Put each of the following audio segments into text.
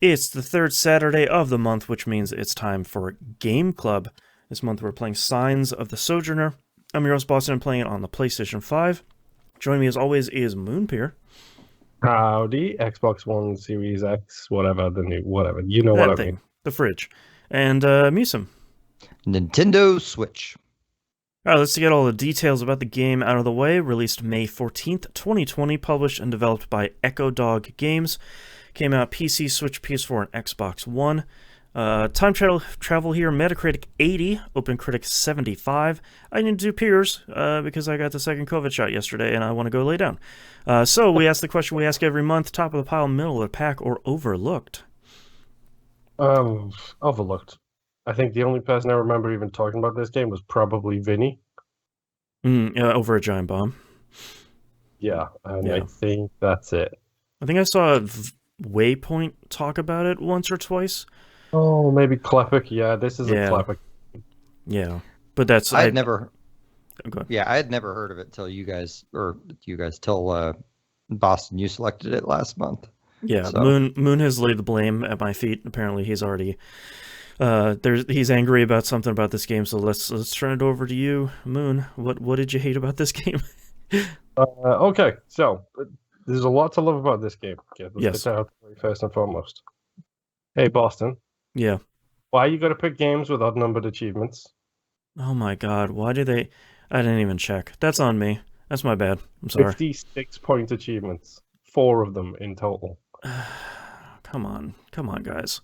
It's the third Saturday of the month, which means it's time for Game Club. This month we're playing Signs of the Sojourner. I'm your host, Boston, and playing it on the PlayStation 5. Joining me as always is Moonpier. Howdy, Xbox One, Series X, whatever, the new, whatever. You know what That I mean. thing. The fridge. And Musum. Nintendo Switch. Alright, let's get all the details about the game out of the way. Released May 14th, 2020, published and developed by Echo Dog Games. Came out PC, Switch, PS4, and Xbox One. Time travel here, Metacritic 80, OpenCritic 75. I need to do peers because I got the second COVID shot yesterday and I want to go lay down. So we ask the question we ask every month, top of the pile, middle of the pack, or overlooked? Overlooked. I think the only person I remember even talking about this game was probably Vinny. Over a giant bomb. Yeah, and Yeah. I think that's it. I think I saw Waypoint talk about it once or twice. Oh, maybe Klepik. Yeah, this is Yeah. a Klepik. Yeah, but that's I had never heard of it till Boston, you selected it last month. Yeah, So. Moon has laid the blame at my feet. Apparently, he's already he's angry about something about this game. So let's turn it over to you, Moon. What did you hate about this game? Okay, so there's a lot to love about this game. Okay, let's Yes. get that out the way first and foremost. Hey, Boston, Yeah. why you gotta pick games with odd-numbered achievements? Oh my God, why do they? I didn't even check. That's on me. That's my bad. I'm sorry. 56-point achievements. 4 of them in total. Come on, guys.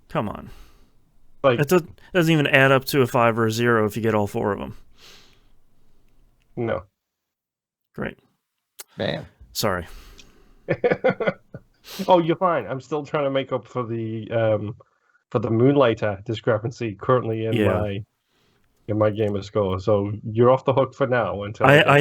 Come on. Like, It doesn't even add up to a 5 or a 0 if you get all 4 of them. no. Great. Man. Sorry. Oh, you're fine. I'm still trying to make up for the Moonlighter discrepancy currently in my gamer score. So you're off the hook for now until I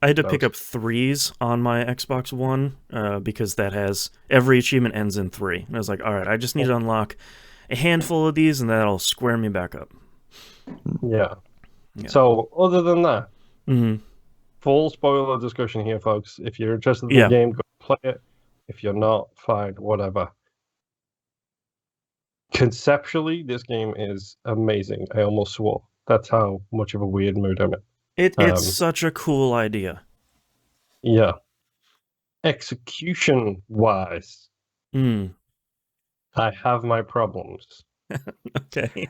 had to pick up 3s on my Xbox One because that has every achievement ends in 3. And I was like, all right, I just need to unlock a handful of these, and that'll square me back up. Yeah. So other than that, Mm-hmm. full spoiler discussion here, folks. If you're interested in the game, go play it. If you're not, fine, whatever. Conceptually, this game is amazing. I almost swore. That's how much of a weird mood I'm in. It's such a cool idea. Yeah. Execution-wise, I have my problems. Okay.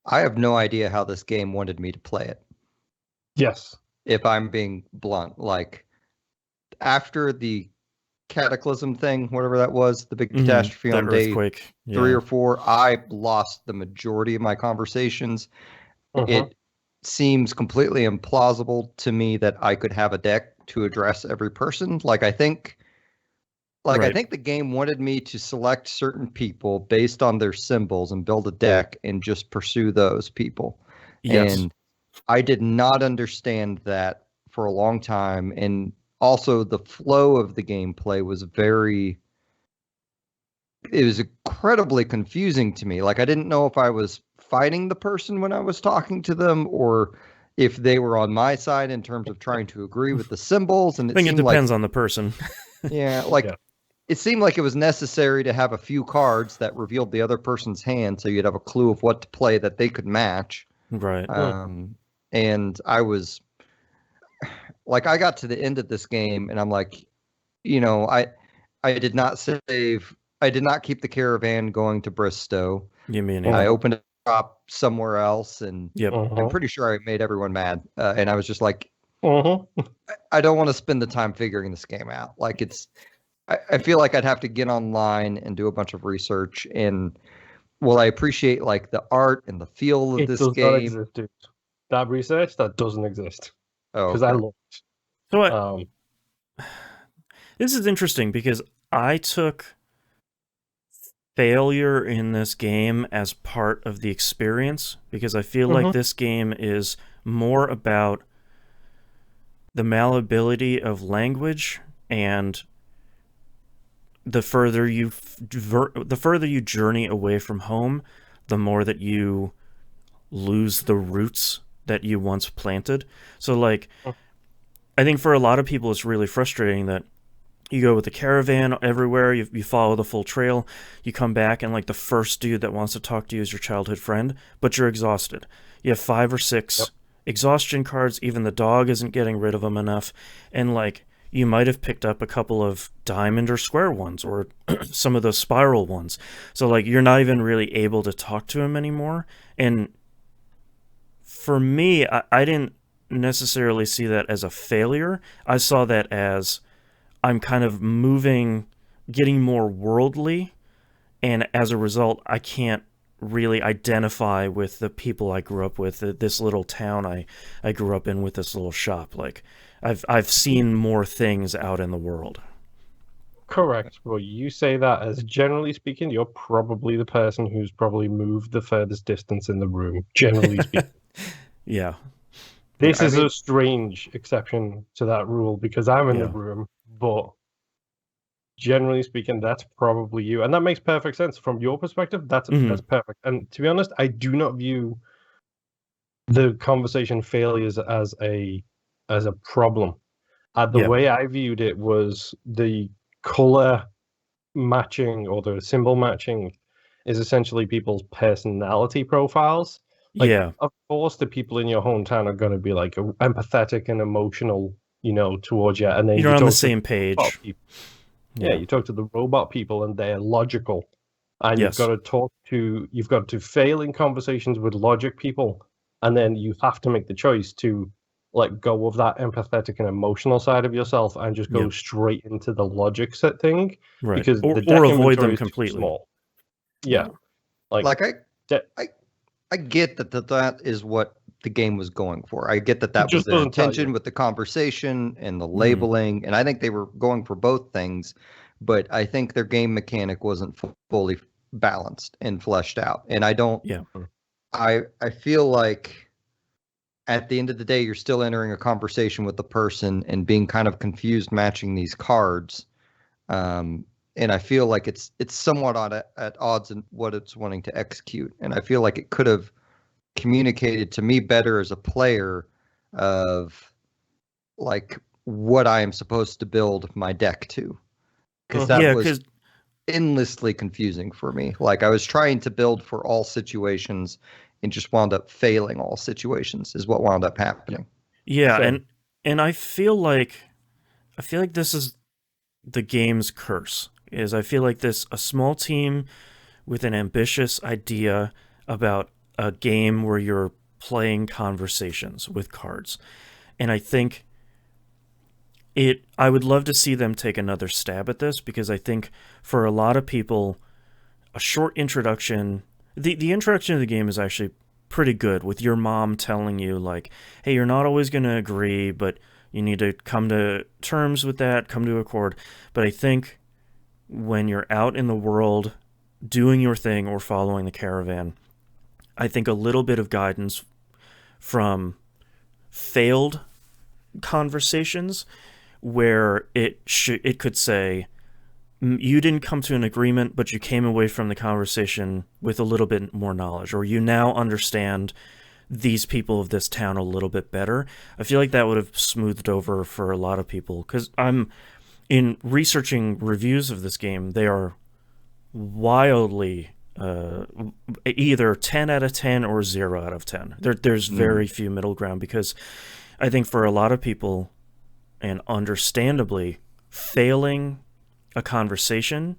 I have no idea how this game wanted me to play it. Yes. If I'm being blunt, like after the cataclysm thing, whatever that was, the big catastrophe on day 3 or 4, I lost the majority of my conversations. It seems completely implausible to me that I could have a deck to address every person. I think the game wanted me to select certain people based on their symbols and build a deck and just pursue those people. Yes. And I did not understand that for a long time. And also the flow of the gameplay was incredibly confusing to me. I didn't know if I was fighting the person when I was talking to them or if they were on my side in terms of trying to agree with the symbols. And I think it depends on the person. It seemed like it was necessary to have a few cards that revealed the other person's hand so you'd have a clue of what to play that they could match. Right. And I was I got to the end of this game and I'm like, I did not save. I did not keep the caravan going to Bristow. I opened a shop somewhere else, and I'm pretty sure I made everyone mad. And I was just like, I don't want to spend the time figuring this game out. I feel like I'd have to get online and do a bunch of research. And I appreciate the art and the feel of this game. It does not exist, dude. That research, that doesn't exist. Oh, because I looked. So this is interesting because I took failure in this game as part of the experience because I feel like this game is more about the malleability of language and the further you journey away from home, the more that you lose the roots that you once planted. So I think for a lot of people it's really frustrating that You go with the caravan everywhere. You follow the full trail. You come back, and like the first dude that wants to talk to you is your childhood friend, but you're exhausted. You have 5 or 6 exhaustion cards. Even the dog isn't getting rid of them enough, and like you might have picked up a couple of diamond or square ones, or some of those spiral ones. So like you're not even really able to talk to him anymore. And for me, I didn't necessarily see that as a failure. I saw that as I'm kind of moving, getting more worldly, and as a result, I can't really identify with the people I grew up with, this little town I grew up in with this little shop. Like, I've seen more things out in the world. Correct. Well, you say that as generally speaking, you're probably the person who's probably moved the furthest distance in the room, generally speaking. Yeah. This is a strange exception to that rule because I'm in the Yeah. room, but generally speaking, that's probably you. And that makes perfect sense. From your perspective, that's perfect. And to be honest, I do not view the conversation failures as a problem. The way I viewed it was the color matching or the symbol matching is essentially people's personality profiles. Like, of course, the people in your hometown are going to be like empathetic and emotional, towards you. And then you're on the same page. Yeah, you talk to the robot people and they're logical. And you've got to fail in conversations with logic people. And then you have to make the choice to let go of that empathetic and emotional side of yourself and just go straight into the logic set thing. Right. Because or avoid them completely. Small. Yeah. Like I get that is what the game was going for. I get that was the intention with the conversation and the labeling, and I think they were going for both things, but I think their game mechanic wasn't fully balanced and fleshed out. And I don't I feel like at the end of the day, you're still entering a conversation with the person and being kind of confused matching these cards. And I feel like it's somewhat at odds in what it's wanting to execute. And I feel like it could have communicated to me better as a player of like what I am supposed to build my deck to. Because that was endlessly confusing for me. Like I was trying to build for all situations and just wound up failing all situations is what wound up happening. Yeah, and I feel like this is the game's curse. I feel like a small team with an ambitious idea about a game where you're playing conversations with cards. And I think I would love to see them take another stab at this, because I think for a lot of people, a short introduction, the introduction of the game is actually pretty good, with your mom telling you like, hey, you're not always going to agree, but you need to come to terms with that, come to accord. But I think when you're out in the world doing your thing or following the caravan, I think a little bit of guidance from failed conversations where it could say, you didn't come to an agreement, but you came away from the conversation with a little bit more knowledge, or you now understand these people of this town a little bit better. I feel like that would have smoothed over for a lot of people, because in researching reviews of this game, they are wildly either 10 out of 10 or 0 out of 10. There's very few middle ground, because I think for a lot of people, and understandably, failing a conversation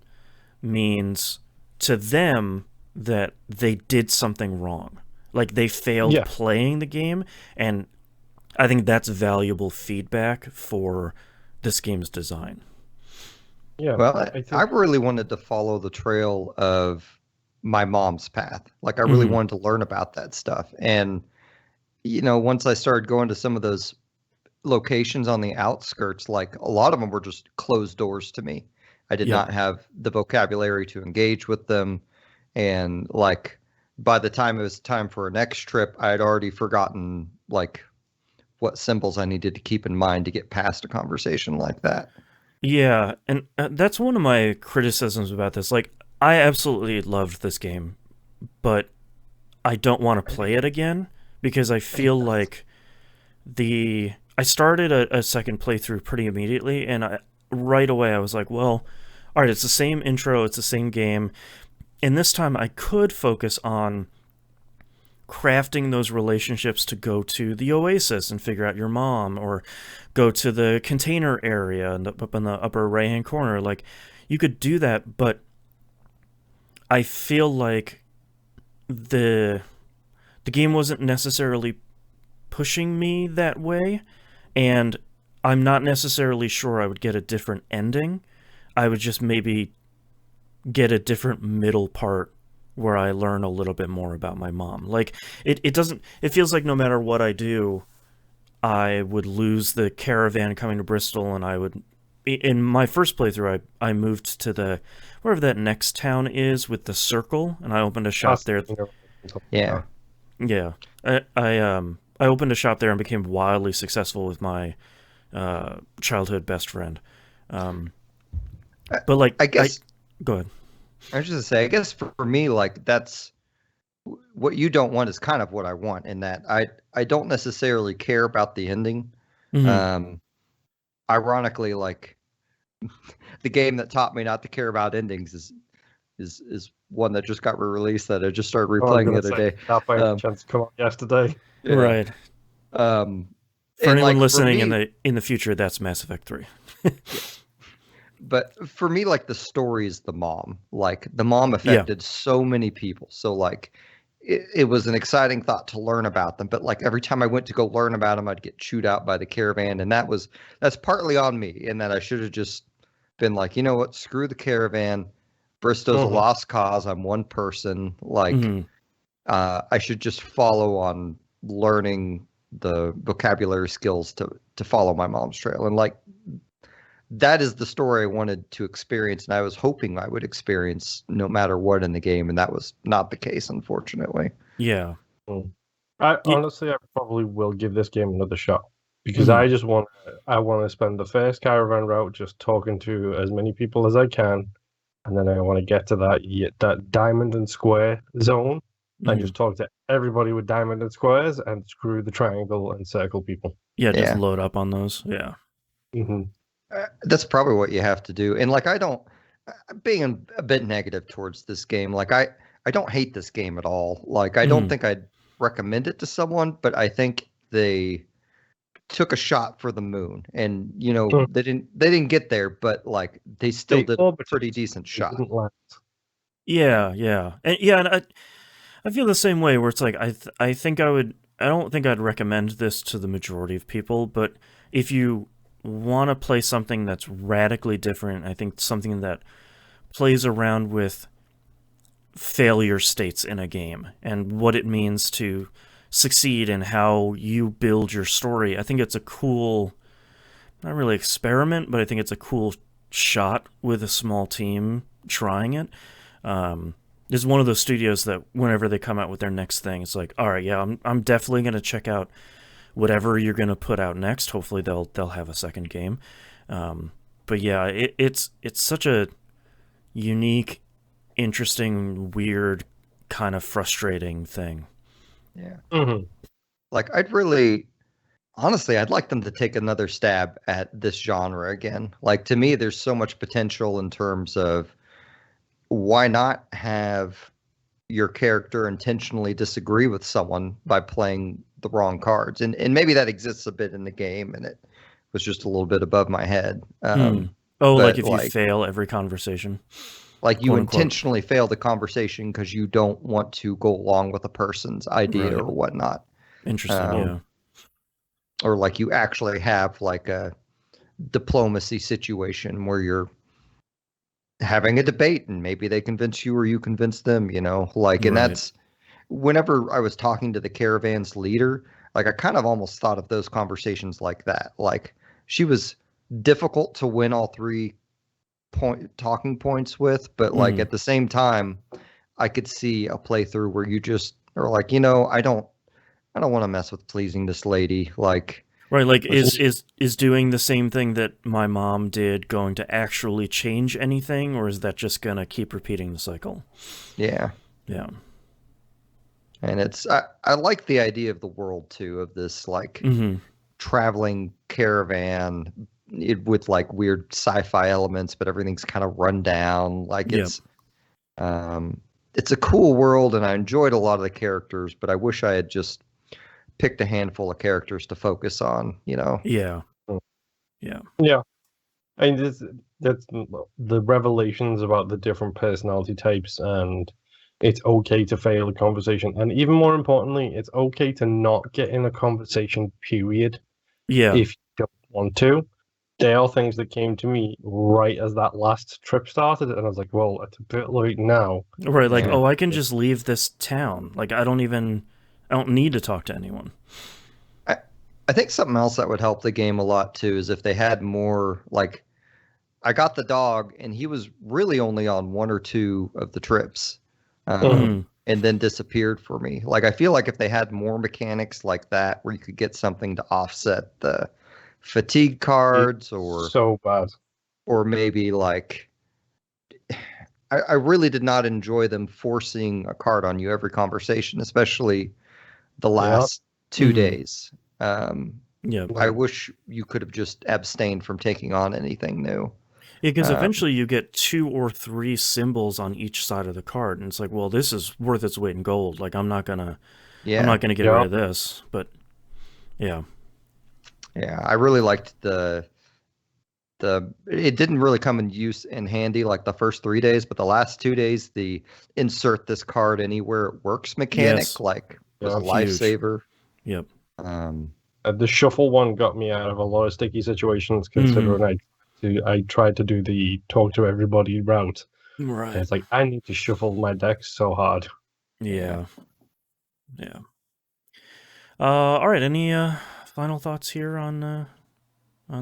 means to them that they did something wrong. Like they failed playing the game, and I think that's valuable feedback for this game's design. Yeah. Well, I really wanted to follow the trail of my mom's path. Like I really wanted to learn about that stuff. And, once I started going to some of those locations on the outskirts, like a lot of them were just closed doors to me. I did not have the vocabulary to engage with them. And like by the time it was time for a next trip, I had already forgotten like what symbols I needed to keep in mind to get past a conversation like that. Yeah, and that's one of my criticisms about this. Like, I absolutely loved this game, but I don't want to play it again, because I feel like I started a second playthrough pretty immediately, and right away I was like, well, all right, it's the same intro, it's the same game, and this time I could focus on crafting those relationships to go to the Oasis and figure out your mom, or go to the container area up in the upper right hand corner. Like, you could do that, but I feel like the game wasn't necessarily pushing me that way, and I'm not necessarily sure I would get a different ending. I would just maybe get a different middle part where I learn a little bit more about my mom. Like, it doesn't, it feels like no matter what I do, I would lose the caravan coming to Bristol, and I would, in my first playthrough, I moved to the, wherever that next town is with the circle, and I opened a shop there. Yeah. Yeah. I opened a shop there and became wildly successful with my childhood best friend. But like, I guess, go ahead. I was just gonna say, I guess for me, like, that's what you don't want is kind of what I want, in that I don't necessarily care about the ending. Ironically, like, the game that taught me not to care about endings is one that just got re-released that I just started replaying the other day. That by any chance come out yesterday. Yeah. Right. For anyone like, listening for me, in the future, that's Mass Effect 3. But for me, like, the story is the mom. Like, the mom affected so many people. So, like, it was an exciting thought to learn about them. But, like, every time I went to go learn about them, I'd get chewed out by the caravan. And that's partly on me, in that I should have just been like, you know what, screw the caravan. Bristow's a lost cause. I'm one person. Like, I should just follow on learning the vocabulary skills to follow my mom's trail. And, like, that is the story I wanted to experience, and I was hoping I would experience no matter what in the game, and that was not the case, unfortunately. Yeah. Honestly, I probably will give this game another shot, because I want to spend the first caravan route just talking to as many people as I can, and then I want to get to that diamond and square zone and just talk to everybody with diamond and squares and screw the triangle and circle people. Yeah, just load up on those. Yeah. That's probably what you have to do. And, like, I don't, being a bit negative towards this game, like, I don't hate this game at all. Like, I don't think I'd recommend it to someone, but I think they took a shot for the moon, and, you know, they didn't get there, but, like, they still did a pretty decent shot. Yeah. And I feel the same way, where it's like, I don't think I'd recommend this to the majority of people, but if you want to play something that's radically different, I think something that plays around with failure states in a game and what it means to succeed and how you build your story, I think it's a cool, not really experiment, but I think it's a cool shot with a small team trying it. This is one of those studios that whenever they come out with their next thing, it's like, all right, yeah, I'm definitely going to check out whatever you're going to put out next. Hopefully they'll have a second game. But yeah, it's such a unique, interesting, weird, kind of frustrating thing. Yeah. Like, I'd like them to take another stab at this genre again. Like, to me, there's so much potential in terms of, why not have your character intentionally disagree with someone by playing the wrong cards? And maybe that exists a bit in the game, and it was just a little bit above my head. Like if you fail every conversation? Like, you intentionally fail the conversation because you don't want to go along with a person's idea or whatnot. Interesting, yeah. Or, like, you actually have, like, a diplomacy situation where you're having a debate and maybe they convince you or you convince them, you know, like, and that's whenever I was talking to the caravan's leader, like, I kind of almost thought of those conversations like that. Like, she was difficult to win all three talking points with, but like at the same time, I could see a playthrough where you just are like, you know, I don't want to mess with pleasing this lady. Like, right, like, is doing the same thing that my mom did going to actually change anything, or is that just gonna keep repeating the cycle? Yeah. And it's I like the idea of the world too, of this, like, traveling caravan, with like weird sci-fi elements, but everything's kind of run down. Like it's a cool world, and I enjoyed a lot of the characters, but I wish I had just picked a handful of characters to focus on. Yeah. I mean, that's the revelations about the different personality types, and it's okay to fail a conversation, and even more importantly, it's okay to not get in a conversation. Period. Yeah. If you don't want to. They are things that came to me right as that last trip started, and I was like, well, it's a bit late now. Right, like, I can just leave this town. Like, I don't need to talk to anyone. I think something else that would help the game a lot, too, is if they had more, like, I got the dog, and he was really only on 1 or 2 of the trips, and then disappeared for me. Like, I feel like if they had more mechanics like that, where you could get something to offset the fatigue cards, or so bad, or maybe like, I really did not enjoy them forcing a card on you every conversation, especially the last 2 days. I wish you could have just abstained from taking on anything new. Yeah, because eventually you get 2 or 3 symbols on each side of the card, and it's like, well, this is worth its weight in gold. Like, I'm not gonna get rid of this. But yeah, I really liked it didn't really come in use in handy like the first 3 days, but the last 2 days, the insert this card anywhere it works mechanic was a lifesaver. Yep. The shuffle one got me out of a lot of sticky situations, considering I tried to do the talk to everybody route. Right. And it's like, I need to shuffle my deck so hard. Yeah. All right. Any final thoughts here on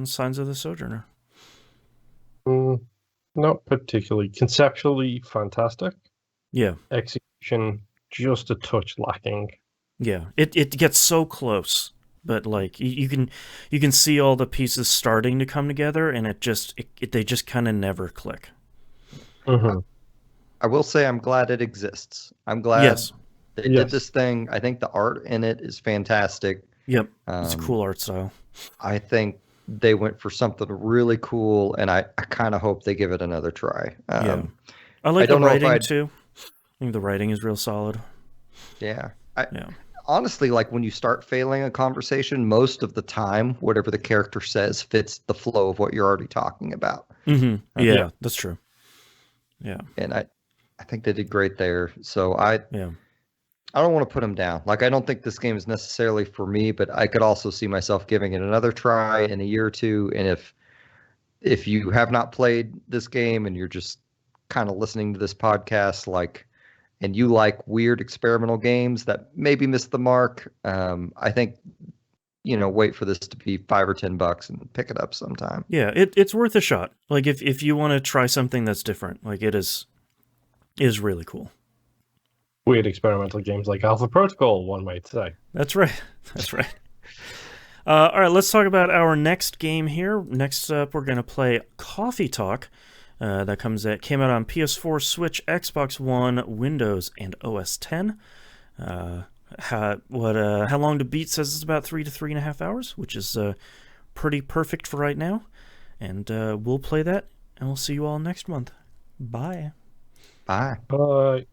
Signs of the Sojourner? Not particularly. Conceptually fantastic. Yeah. Execution just a touch lacking. Yeah. It gets so close, but like you can see all the pieces starting to come together, and they just kind of never click. I will say I'm glad it exists. I'm glad they did this thing. I think the art in it is fantastic. Yep. It's a cool art style. I think they went for something really cool, and I kind of hope they give it another try. I like the writing too. I think the writing is real solid. Yeah. Honestly, like when you start failing a conversation, most of the time, whatever the character says fits the flow of what you're already talking about. Yeah, that's true. Yeah. And I think they did great there. So I don't want to put them down. Like, I don't think this game is necessarily for me, but I could also see myself giving it another try in a year or two. And if you have not played this game and you're just kind of listening to this podcast, and you like weird experimental games that maybe missed the mark, I think, wait for this to be $5 or $10 and pick it up sometime. Yeah, it's worth a shot. Like, if you want to try something that's different, like, it is really cool. Weird experimental games like Alpha Protocol, one might say. That's right. All right, let's talk about our next game here. Next up, we're going to play Coffee Talk. That came out on PS4, Switch, Xbox One, Windows, and OS X. How long to beat says it's about 3 to 3.5 hours, which is pretty perfect for right now. And we'll play that, and we'll see you all next month. Bye. Bye. Bye.